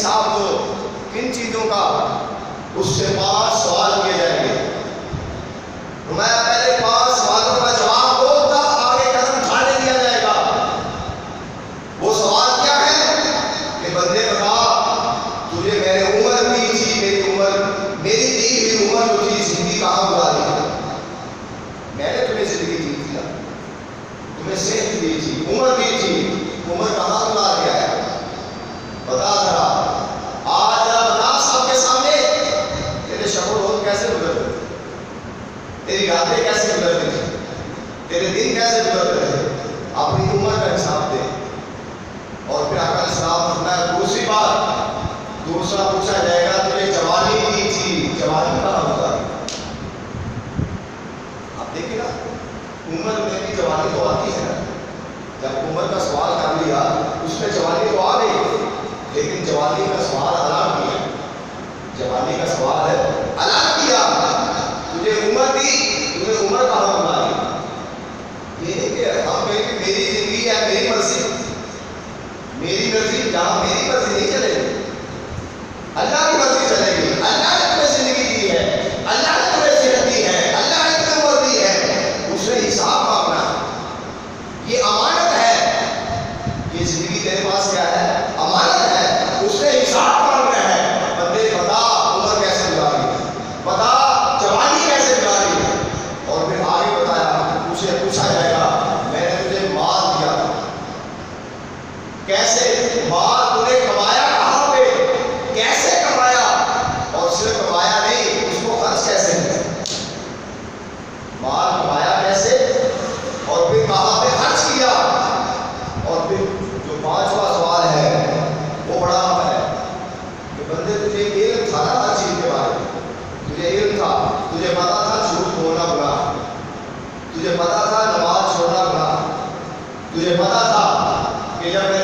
हिसाब दो किन चीजों का, उससे 5 सवाल किए जाएंगे। मैं पहले 5 सवालों का जवाब दो, तब आगे कदम उठाने दिया जाएगा। वो सवाल क्या है कि बंदे बता, तुझे मैंने उम्र दी थी, मेरी दी हुई उम्र जो थी, जिंदगी कहाँ बुला दी? मैंने तुम्हें जिंदगी दी थी, तुम्हें सेहत दी थी, उम्र दी थी, उम्र कहाँ बुला दिया है? बता जरा, आज जरा बता सबके सामने, तेरे शब रोज कैसे गुजरते थे, तेरी रातें कैसे गुजरती थी, तेरे दिन कैसे गुजरते थे? अपनी उम्र का हिसाब दे। और फिर आका अलैहिस्सलाम फरमाया, दूसरी बात, दूसरा पूछा जाएगा, तुझे जवानी दी थी, जवानी कहाँ होगा? आप देखिए ना, उम्र में भी जवानी तो आती है। जब उम्र का सवाल कर लिया, उसमें जवानी तो आ गई, लेकिन जवानी का सवाल अलग किया। जवानी का सवाल है अलग किया, तुझे उम्र दी, तुझे उम्र कहाँ बुला दी? ये नहीं कि हम कहें कि मेरी जिंदगी है, मेरी मर्जी, मेरी मर्जी, जहां मेरी मर्जी नहीं चलेगी, अल्लाह की मर्जी चलेगी। अल्लाह ने तुम्हें जिंदगी दी है, अल्लाह ने तुम्हें सेहत दी है, अल्लाह ने तुम्हें उम्र दी है, उससे हिसाब मांगना। ये अमानत है, ये जिंदगी तेरे पास क्या है? अमानत है, उससे हिसाब मांगना है। बंदे बता, उम्र कैसे गुजारी, बता जवानी कैसे गुजारी? और फिर आगे बताया, उसे पूछा जाएगा, मैंने तुझे माल दिया था, कैसे माल तूने कमाया, कहां पे, कैसे कमाया? और सिर्फ कमाया नहीं, उसको खर्च कैसे किया? माल कमाया कैसे, और फिर कहां पे खर्च किया? और फिर जो 5वां सवाल है वो बड़ा अहम है कि बंदे, तुझे इल्म था ना हर चीज के बारे में, तुझे इल्म था, तुझे पता था झूठ बोलना गुनाह, तुझे पता था नमाज छोड़ना गुनाह, तुझे पता था कि जब मैं